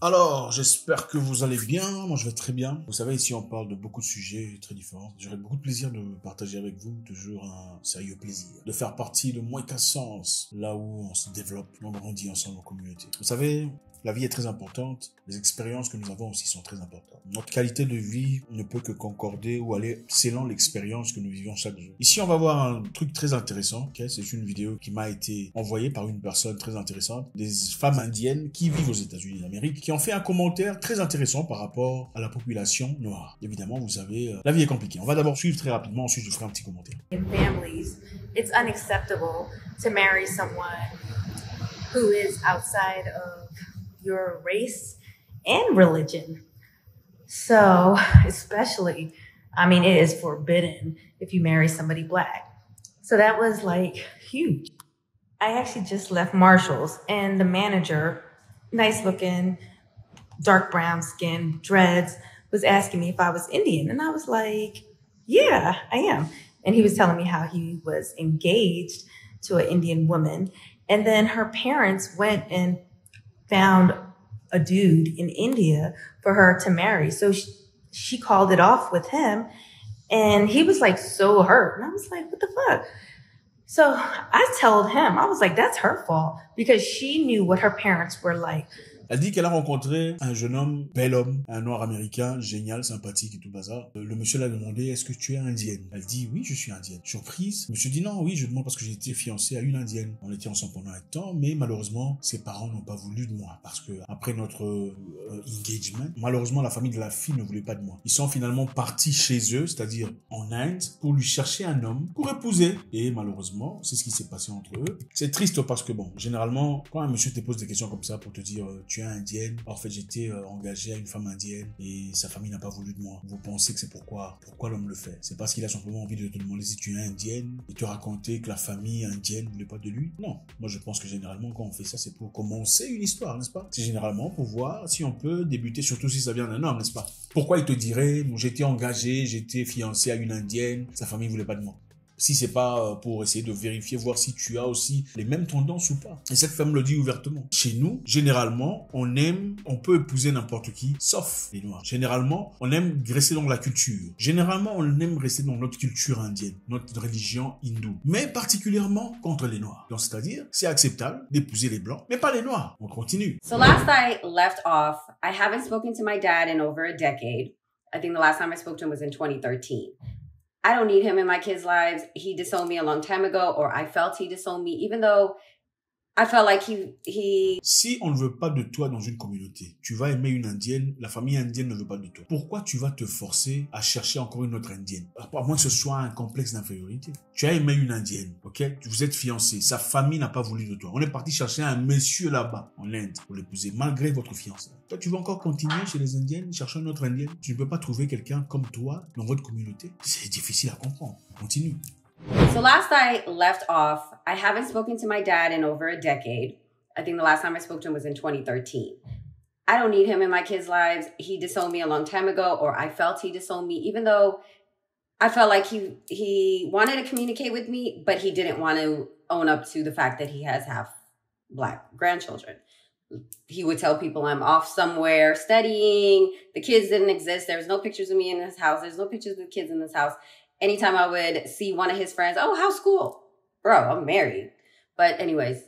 Alors, j'espère que vous allez bien. Moi, je vais très bien. Vous savez, ici, on parle de beaucoup de sujets très différents. J'aurais beaucoup de plaisir de partager avec vous, toujours un sérieux plaisir, de faire partie de Moins qu'un sens, là où on se développe, on grandit ensemble en communauté. Vous savez, la vie est très importante. Les expériences que nous avons aussi sont très importantes. Notre qualité de vie ne peut que concorder ou aller selon l'expérience que nous vivons chaque jour. Ici, on va voir un truc très intéressant. Okay? C'est une vidéo qui m'a été envoyée par une personne très intéressante, des femmes indiennes qui vivent aux États-Unis d'Amérique, qui ont fait un commentaire très intéressant par rapport à la population noire. Évidemment, vous savez, la vie est compliquée. On va d'abord suivre très rapidement, ensuite je ferai un petit commentaire. In families, it's unacceptable to marry someone who is outside of your race and religion. So, especially, I mean, it is forbidden if you marry somebody black. So that was like huge. I actually just left Marshall's and the manager, nice looking, dark brown skin, dreads, was asking me if I was Indian. And I was like, yeah, I am. And he was telling me how he was engaged to an Indian woman. And then her parents went and found a dude in India for her to marry. So she called it off with him. And he was like so hurt. And I was like, what the fuck? So I told him, I was like, that's her fault because she knew what her parents were like. Elle dit qu'elle a rencontré un jeune homme, bel homme, un noir américain, génial, sympathique et tout le bazar. Le monsieur l'a demandé, est-ce que tu es indienne? Elle dit, oui, je suis indienne. Surprise. Le monsieur dit, non, oui, je demande parce que j'ai été fiancé à une indienne. On était ensemble pendant un temps, mais malheureusement, ses parents n'ont pas voulu de moi. Parce que après notre engagement, malheureusement, la famille de la fille ne voulait pas de moi. Ils sont finalement partis chez eux, c'est-à-dire en Inde, pour lui chercher un homme pour épouser. Et malheureusement, c'est ce qui s'est passé entre eux. C'est triste parce que bon, généralement, quand un monsieur te pose des questions comme ça pour te dire, tu es indienne. En fait, j'étais engagé à une femme indienne et sa famille n'a pas voulu de moi. Vous pensez que c'est pourquoi l'homme le fait? C'est parce qu'il a simplement envie de te demander si tu es indienne et te raconter que la famille indienne ne voulait pas de lui? Non. Moi, je pense que généralement, quand on fait ça, c'est pour commencer une histoire, n'est-ce pas? C'est généralement pour voir si on peut débuter, surtout si ça vient d'un homme, n'est-ce pas? Pourquoi il te dirait, j'étais engagé, j'étais fiancé à une indienne, sa famille voulait pas de moi? Si c'est pas pour essayer de vérifier, voir si tu as aussi les mêmes tendances ou pas. Et cette femme le dit ouvertement. Chez nous, généralement, on peut épouser n'importe qui, sauf les Noirs. Généralement, on aime rester dans la culture. Généralement, on aime rester dans notre culture indienne, notre religion hindoue. Mais particulièrement contre les Noirs. Donc, c'est-à-dire, c'est acceptable d'épouser les Blancs, mais pas les Noirs. On continue. So last I left off, I haven't spoken to my dad in over a decade. I think the last time I spoke to him was in 2013. I don't need him in my kids' lives. He disowned me a long time ago, or I felt he disowned me, even though I felt like he... Si on ne veut pas de toi dans une communauté, tu vas aimer une indienne, la famille indienne ne veut pas de toi. Pourquoi tu vas te forcer à chercher encore une autre indienne? À moins que ce soit un complexe d'infériorité. Tu as aimé une indienne, ok? Vous êtes fiancés, sa famille n'a pas voulu de toi. On est parti chercher un monsieur là-bas, en Inde, pour l'épouser, malgré votre fiançailles. Toi, tu vas encore continuer chez les indiennes, chercher une autre indienne? Tu ne peux pas trouver quelqu'un comme toi dans votre communauté? C'est difficile à comprendre. Continue. So last I left off, I haven't spoken to my dad in over a decade. I think the last time I spoke to him was in 2013. I don't need him in my kids' lives. He disowned me a long time ago, or I felt he disowned me, even though I felt like he wanted to communicate with me, but he didn't want to own up to the fact that he has half Black grandchildren. He would tell people I'm off somewhere studying. The kids didn't exist. There's no pictures of me in this house. There's no pictures of the kids in this house. Anytime I would see one of his friends, oh, how's school? Bro, I'm married. But anyways,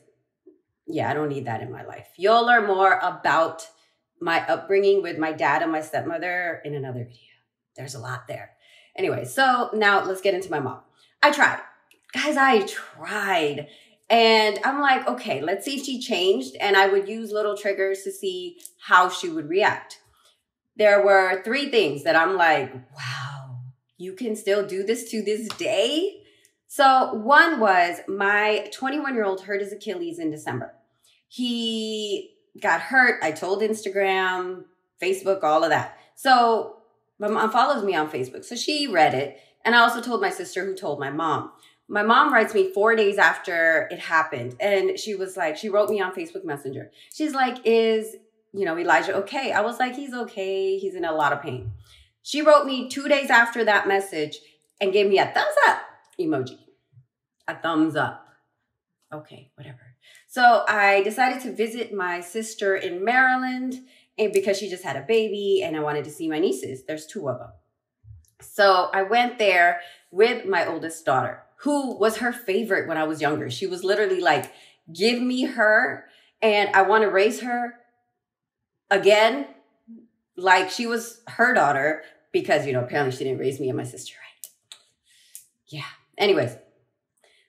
yeah, I don't need that in my life. You'll learn more about my upbringing with my dad and my stepmother in another video. There's a lot there. Anyway, so now let's get into my mom. I tried. Guys, I tried. And I'm like, okay, let's see if she changed. And I would use little triggers to see how she would react. There were 3 things that I'm like, wow. You can still do this to this day? So one was my 21-year-old hurt his Achilles in December. He got hurt. I told Instagram, Facebook, all of that. So my mom follows me on Facebook. So she read it. And I also told my sister who told my mom. My mom writes me 4 days after it happened. And she was like, she wrote me on Facebook Messenger. She's like, is, Elijah okay? I was like, he's okay. He's in a lot of pain. She wrote me 2 days after that message and gave me a thumbs up emoji. A thumbs up. Okay, whatever. So I decided to visit my sister in Maryland And because she just had a baby and I wanted to see my nieces, there's 2 of them. So I went there with my oldest daughter, who was her favorite when I was younger. She was literally like, give me her and I want to raise her again like she was her daughter because, you know, apparently she didn't raise me and my sister right. Yeah. Anyways,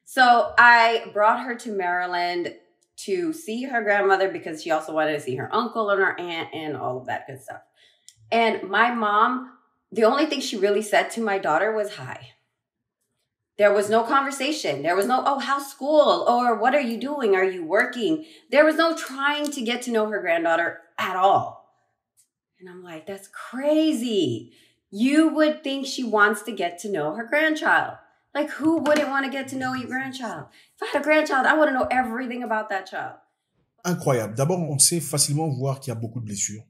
so I brought her to Maryland to see her grandmother because she also wanted to see her uncle and her aunt and all of that good stuff. And my mom, the only thing she really said to my daughter was hi. There was no conversation. There was no, oh, how's school? Or what are you doing? Are you working? There was no trying to get to know her granddaughter at all. And I'm like, that's crazy. You would think she wants to get to know her grandchild. Like, who wouldn't want to get to know your grandchild? If I had a grandchild, I want to know everything about that child. Incroyable. D'abord, on sait facilement voir qu'il y a beaucoup de blessures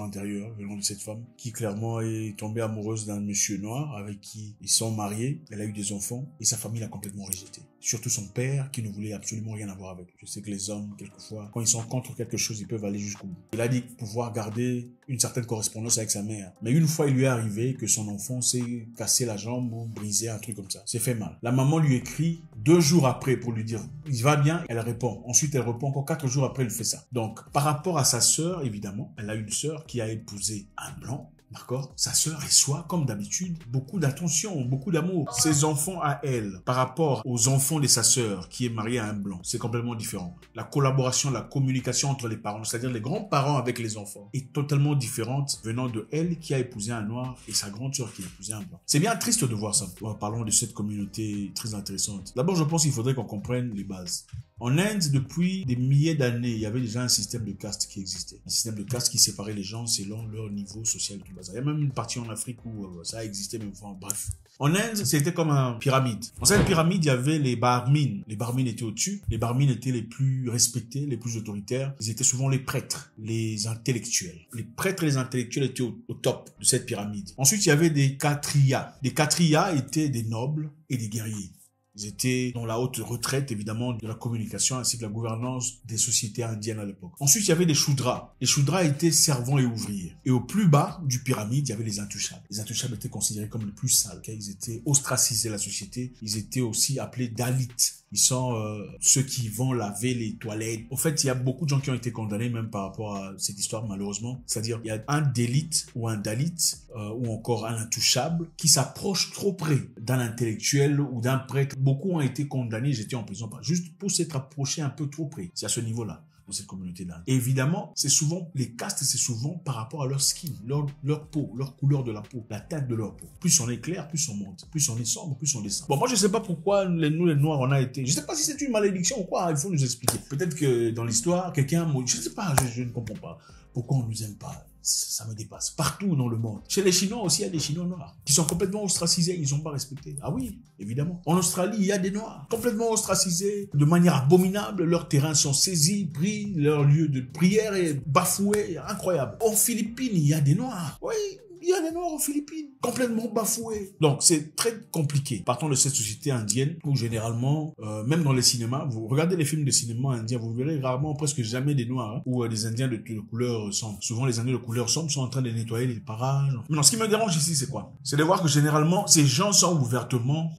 intérieures venant de cette femme qui clairement est tombée amoureuse d'un monsieur noir avec qui ils sont mariés. Elle a eu des enfants et sa famille l'a complètement rejetée. Surtout son père qui ne voulait absolument rien avoir avec lui. Je sais que les hommes, quelquefois, quand ils sont contre quelque chose, ils peuvent aller jusqu'au bout. Il a dit pouvoir garder une certaine correspondance avec sa mère. Mais une fois, il lui est arrivé que son enfant s'est cassé la jambe ou brisé, un truc comme ça. C'est fait mal. La maman lui écrit 2 jours après pour lui dire « il va bien », elle répond. Ensuite, elle répond encore 4 jours après, elle fait ça. Donc, par rapport à sa sœur, évidemment, elle a une sœur qui a épousé un blanc. D'accord? Sa sœur reçoit, comme d'habitude, beaucoup d'attention, beaucoup d'amour. Ses enfants à elle, par rapport aux enfants de sa sœur, qui est mariée à un blanc, c'est complètement différent. La collaboration, la communication entre les parents, c'est-à-dire les grands-parents avec les enfants, est totalement différente venant de elle qui a épousé un noir et sa grande sœur qui a épousé un blanc. C'est bien triste de voir ça. Parlons de cette communauté très intéressante. D'abord, je pense qu'il faudrait qu'on comprenne les bases. En Inde, depuis des milliers d'années, il y avait déjà un système de caste qui existait. Un système de caste qui séparait les gens selon leur niveau social et tout bazar. Il y a même une partie en Afrique où ça existait même. Enfin, bref. En Inde, c'était comme une pyramide. Dans cette pyramide, il y avait les barmines. Les barmines étaient au-dessus. Les barmines étaient les plus respectés, les plus autoritaires. Ils étaient souvent les prêtres, les intellectuels. Les prêtres et les intellectuels étaient au top de cette pyramide. Ensuite, il y avait des Kshatriyas. Les Kshatriyas étaient des nobles et des guerriers. Ils étaient dans la haute retraite, évidemment, de la communication ainsi que la gouvernance des sociétés indiennes à l'époque. Ensuite, il y avait les Shudras. Les Shudras étaient servants et ouvriers. Et au plus bas du pyramide, il y avait les Intouchables. Les Intouchables étaient considérés comme les plus sales. Okay? Ils étaient ostracisés de la société. Ils étaient aussi appelés Dalits. Ils sont ceux qui vont laver les toilettes. Au fait, il y a beaucoup de gens qui ont été condamnés même par rapport à cette histoire, malheureusement. C'est-à-dire, il y a un Dalit ou un Dalit ou encore un intouchable qui s'approche trop près d'un intellectuel ou d'un prêtre. Beaucoup ont été condamnés, ils étaient en prison juste pour s'être approchés un peu trop près. C'est à ce niveau-là, dans cette communauté-là. Et évidemment, c'est souvent, les castes, c'est souvent par rapport à leur skin, leur peau, leur couleur de la peau, la teinte de leur peau. Plus on est clair, plus on monte. Plus on est sombre, plus on descend. Bon, moi, je sais pas pourquoi nous, les Noirs, on a été... Je sais pas si c'est une malédiction ou quoi, il faut nous expliquer. Peut-être que dans l'histoire, quelqu'un... Je sais pas, je ne comprends pas. Pourquoi on nous aime pas? Ça me dépasse. Partout dans le monde. Chez les Chinois aussi, il y a des Chinois noirs qui sont complètement ostracisés. Ils sont pas respectés. Ah oui, évidemment. En Australie, il y a des Noirs complètement ostracisés de manière abominable. Leurs terrains sont saisis, pris, leur lieu de prière est bafoué. Incroyable. En Philippines, il y a des Noirs. Oui. Il y a des Noirs aux Philippines, complètement bafoués. Donc, c'est très compliqué. Partons de cette société indienne où généralement, même dans les cinémas, vous regardez les films de cinéma indien, vous verrez rarement, presque jamais des Noirs, ou des Indiens de couleur sombre. Souvent, les Indiens de couleur sombre sont en train de nettoyer les parages. Mais non, ce qui me dérange ici, c'est quoi? C'est de voir que généralement, ces gens sont ouvertement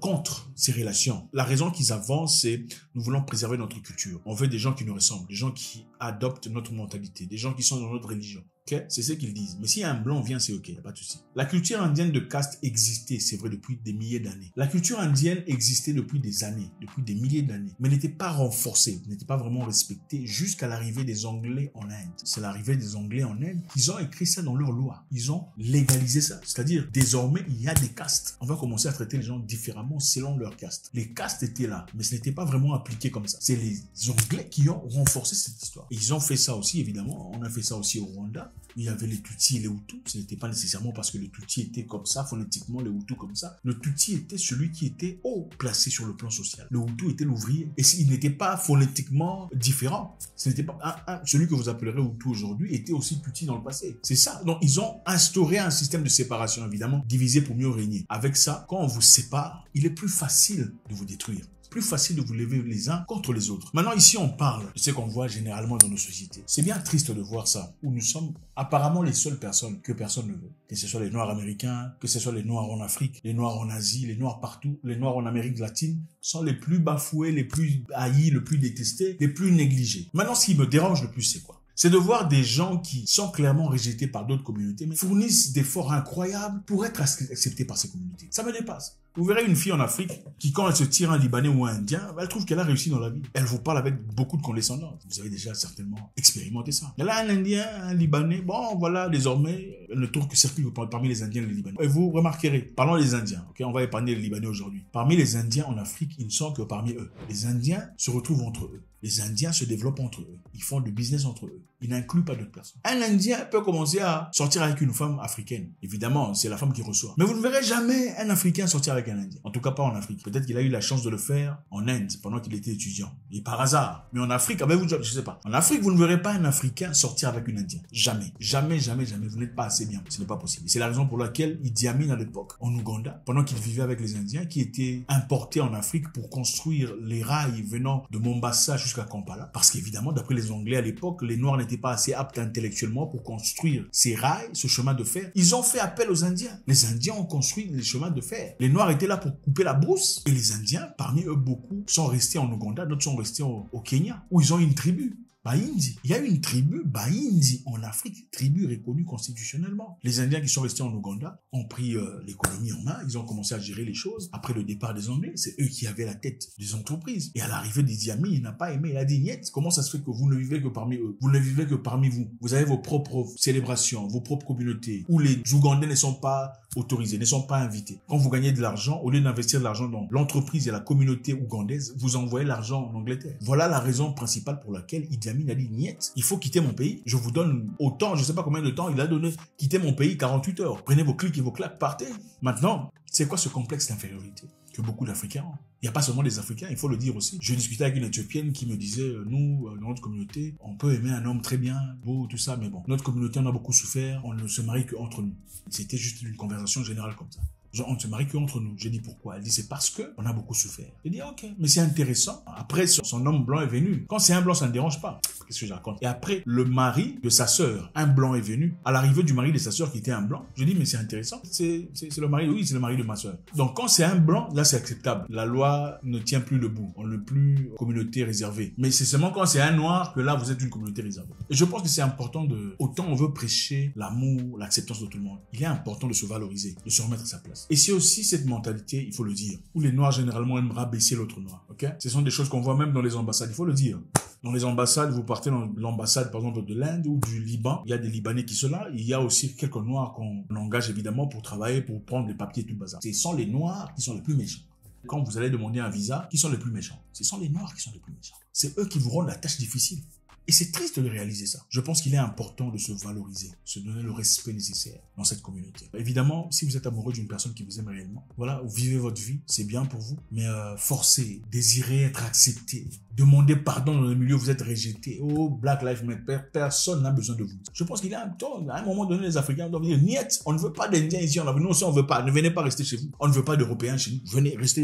contre ces relations. La raison qu'ils avancent, c'est nous voulons préserver notre culture. On veut des gens qui nous ressemblent, des gens qui adoptent notre mentalité, des gens qui sont dans notre religion. Okay? C'est ce qu'ils disent. Mais si un blanc vient, c'est ok, y a pas de souci. La culture indienne de caste existait, c'est vrai, depuis des milliers d'années. La culture indienne existait depuis des années, depuis des milliers d'années, mais n'était pas renforcée, n'était pas vraiment respectée jusqu'à l'arrivée des Anglais en Inde. C'est l'arrivée des Anglais en Inde qu'ils ont écrit ça dans leur loi. Ils ont légalisé ça. C'est-à-dire, désormais, il y a des castes. On va commencer à traiter les gens différemment selon leur caste. Les castes étaient là, mais ce n'était pas vraiment appliqué comme ça. C'est les Anglais qui ont renforcé cette histoire. Et ils ont fait ça aussi, évidemment. On a fait ça aussi au Rwanda. Il y avait les Tutsis et les Hutus. Ce n'était pas nécessairement parce que le Tutsi était comme ça, phonétiquement, les Hutus comme ça. Le Tutsi était celui qui était haut placé sur le plan social. Le Hutu était l'ouvrier. Et il n'était pas phonétiquement différent. Ce n'était pas celui que vous appellerez Hutu aujourd'hui était aussi Tutsi dans le passé. C'est ça. Donc, ils ont instauré un système de séparation, évidemment, divisé pour mieux régner. Avec ça, quand on vous sépare, il est plus facile de vous détruire. plus facile de vous lever les uns contre les autres. Maintenant, ici, on parle de ce qu'on voit généralement dans nos sociétés. C'est bien triste de voir ça, où nous sommes apparemment les seules personnes que personne ne veut. Que ce soit les Noirs américains, que ce soit les Noirs en Afrique, les Noirs en Asie, les Noirs partout, les Noirs en Amérique latine, sont les plus bafoués, les plus haïs, les plus détestés, les plus négligés. Maintenant, ce qui me dérange le plus, c'est quoi? C'est de voir des gens qui sont clairement rejetés par d'autres communautés, mais fournissent d'efforts incroyables pour être acceptés par ces communautés. Ça me dépasse. Vous verrez une fille en Afrique qui, quand elle se tire un Libanais ou un Indien, elle trouve qu'elle a réussi dans la vie. Elle vous parle avec beaucoup de condescendance. Vous avez déjà certainement expérimenté ça. Elle a un Indien, un Libanais. Bon, voilà, désormais, elle ne trouve que circule parmi les Indiens et les Libanais. Et vous remarquerez, parlons des Indiens, ok, on va épargner les Libanais aujourd'hui. Parmi les Indiens en Afrique, ils ne sont que parmi eux. Les Indiens se retrouvent entre eux. Les Indiens se développent entre eux. Ils font du business entre eux. Ils n'incluent pas d'autres personnes. Un Indien peut commencer à sortir avec une femme africaine. Évidemment, c'est la femme qui reçoit. Mais vous ne verrez jamais un Africain sortir avec un Indien. En tout cas, pas en Afrique. Peut-être qu'il a eu la chance de le faire en Inde pendant qu'il était étudiant. Et par hasard. Mais en Afrique, avec vous, je sais pas. En Afrique, vous ne verrez pas un Africain sortir avec une Indienne. Jamais. Jamais, jamais, jamais. Vous n'êtes pas assez bien. Ce n'est pas possible. Et c'est la raison pour laquelle Idi Amin, à l'époque, en Ouganda, pendant qu'il vivait avec les Indiens, qui étaient importés en Afrique pour construire les rails venant de Mombasa jusqu'à Kampala. Parce qu'évidemment, d'après les Anglais à l'époque, les Noirs n'étaient pas assez aptes intellectuellement pour construire ces rails, ce chemin de fer. Ils ont fait appel aux Indiens. Les Indiens ont construit les chemins de fer. Les Noirs étaient là pour couper la brousse. Et les Indiens, parmi eux, beaucoup sont restés en Ouganda, d'autres sont restés au Kenya, où ils ont une tribu. Bahindi. Il y a une tribu Bahindi en Afrique, tribu reconnue constitutionnellement. Les Indiens qui sont restés en Ouganda ont pris l'économie en main, ils ont commencé à gérer les choses. Après le départ des Anglais, c'est eux qui avaient la tête des entreprises. Et à l'arrivée d'Idi Amin, il n'a pas aimé, il a dit, niet, comment ça se fait que vous ne vivez que parmi eux? Vous ne vivez que parmi vous. Vous avez vos propres célébrations, vos propres communautés, où les Ougandais ne sont pas autorisés, ne sont pas invités. Quand vous gagnez de l'argent, au lieu d'investir de l'argent dans l'entreprise et la communauté ougandaise, vous envoyez l'argent en Angleterre. Voilà la raison principale pour laquelle Idi Amin a dit, niet, il faut quitter mon pays. Je vous donne autant, je ne sais pas combien de temps il a donné, quitter mon pays, 48 heures. Prenez vos clics et vos claques, partez. Maintenant, c'est quoi ce complexe d'infériorité que beaucoup d'Africains ont? Il n'y a pas seulement des Africains, il faut le dire aussi. Je discutais avec une Éthiopienne qui me disait, nous, dans notre communauté, on peut aimer un homme très bien, beau, tout ça, mais bon, notre communauté, on a beaucoup souffert, on ne se marie qu'entre nous. C'était juste une conversation générale comme ça. Genre, on ne se marie qu'entre nous. J'ai dit pourquoi? Elle dit c'est parce que on a beaucoup souffert. J'ai dit ok, mais c'est intéressant. Après, son homme blanc est venu. Quand c'est un blanc, ça ne dérange pas. Qu'est-ce que je raconte? Et après, le mari de sa sœur, un blanc est venu. À l'arrivée du mari de sa sœur qui était un blanc, je dis mais c'est intéressant. C'est le mari, oui, c'est le mari de ma sœur. Donc quand c'est un blanc, là c'est acceptable. La loi ne tient plus le bout. On n'est plus communauté réservée. Mais c'est seulement quand c'est un noir que là vous êtes une communauté réservée. Et je pense que c'est important autant on veut prêcher l'amour, l'acceptance de tout le monde. Il est important de se valoriser, de se remettre à sa place. Et c'est aussi cette mentalité, il faut le dire, où les noirs généralement aiment rabaisser l'autre noir. Ok? Ce sont des choses qu'on voit même dans les ambassades, il faut le dire. Dans les ambassades, vous partez dans l'ambassade par exemple de l'Inde ou du Liban, il y a des Libanais qui sont là, il y a aussi quelques noirs qu'on engage évidemment pour travailler, pour prendre les papiers et tout le bazar. Ce sont les noirs qui sont les plus méchants. Quand vous allez demander un visa, qui sont les plus méchants? Ce sont les noirs qui sont les plus méchants. C'est eux qui vous rendent la tâche difficile. Et c'est triste de réaliser ça. Je pense qu'il est important de se valoriser, se donner le respect nécessaire dans cette communauté. Évidemment, si vous êtes amoureux d'une personne qui vous aime réellement, voilà, vous vivez votre vie, c'est bien pour vous, mais forcer, désirer être accepté, demander pardon dans le milieu où vous êtes rejeté. Oh, Black Lives Matter, personne n'a besoin de vous. Je pense qu'il est important, à un moment donné, les Africains doivent dire, niet, on ne veut pas d'Indiens ici, nous aussi on ne veut pas, ne venez pas rester chez vous. On ne veut pas d'Européens chez nous, venez rester,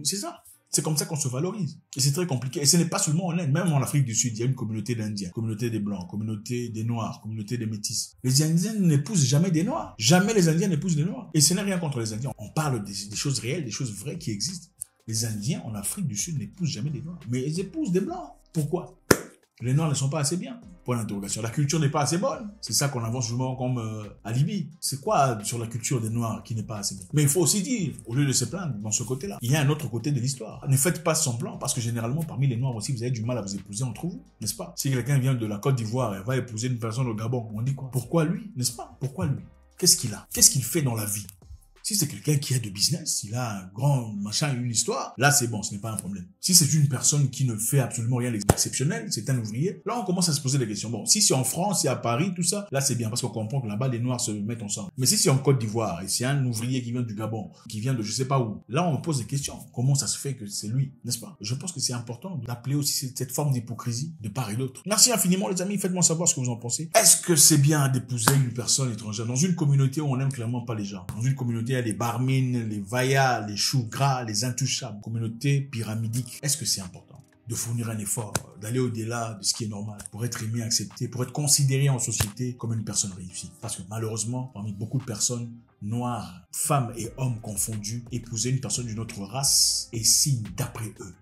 c'est ça. C'est comme ça qu'on se valorise. Et c'est très compliqué. Et ce n'est pas seulement en Inde. Même en Afrique du Sud, il y a une communauté d'Indiens, communauté des Blancs, communauté des Noirs, communauté des Métis. Les Indiens n'épousent jamais des Noirs. Jamais les Indiens n'épousent des Noirs. Et ce n'est rien contre les Indiens. On parle des choses réelles, des choses vraies qui existent. Les Indiens en Afrique du Sud n'épousent jamais des Noirs. Mais ils épousent des Blancs. Pourquoi? Les Noirs ne sont pas assez bien. Point d'interrogation. La culture n'est pas assez bonne. C'est ça qu'on avance souvent comme alibi. C'est quoi sur la culture des Noirs qui n'est pas assez bonne? Mais il faut aussi dire, au lieu de se plaindre dans ce côté-là, il y a un autre côté de l'histoire. Ne faites pas semblant, parce que généralement, parmi les Noirs aussi, vous avez du mal à vous épouser entre vous, n'est-ce pas? Si quelqu'un vient de la Côte d'Ivoire et va épouser une personne au Gabon, on dit quoi? Pourquoi lui? N'est-ce pas? Pourquoi lui? Qu'est-ce qu'il a? Qu'est-ce qu'il fait dans la vie? Si c'est quelqu'un qui a de business, il a un grand machin, une histoire, là c'est bon, ce n'est pas un problème. Si c'est une personne qui ne fait absolument rien d'exceptionnel, c'est un ouvrier, là on commence à se poser des questions. Bon, si c'est en France, si à Paris, tout ça, là c'est bien parce qu'on comprend que là-bas les Noirs se mettent ensemble. Mais si c'est en Côte d'Ivoire et c'est un ouvrier qui vient du Gabon, qui vient de je sais pas où, là on pose des questions. Comment ça se fait que c'est lui, n'est-ce pas? Je pense que c'est important d'appeler aussi cette forme d'hypocrisie de part et d'autre. Merci infiniment les amis, faites-moi savoir ce que vous en pensez. Est-ce que c'est bien d'épouser une personne étrangère dans une communauté où on n'aime clairement pas les gens, dans une communauté communauté, les barmines, les vaillas, les choux gras, les intouchables, communauté pyramidique. Est-ce que c'est important de fournir un effort, d'aller au-delà de ce qui est normal, pour être aimé, accepté, pour être considéré en société comme une personne réussie? Parce que malheureusement, parmi beaucoup de personnes, noires, femmes et hommes confondus, épouser une personne d'une autre race est signe, d'après eux,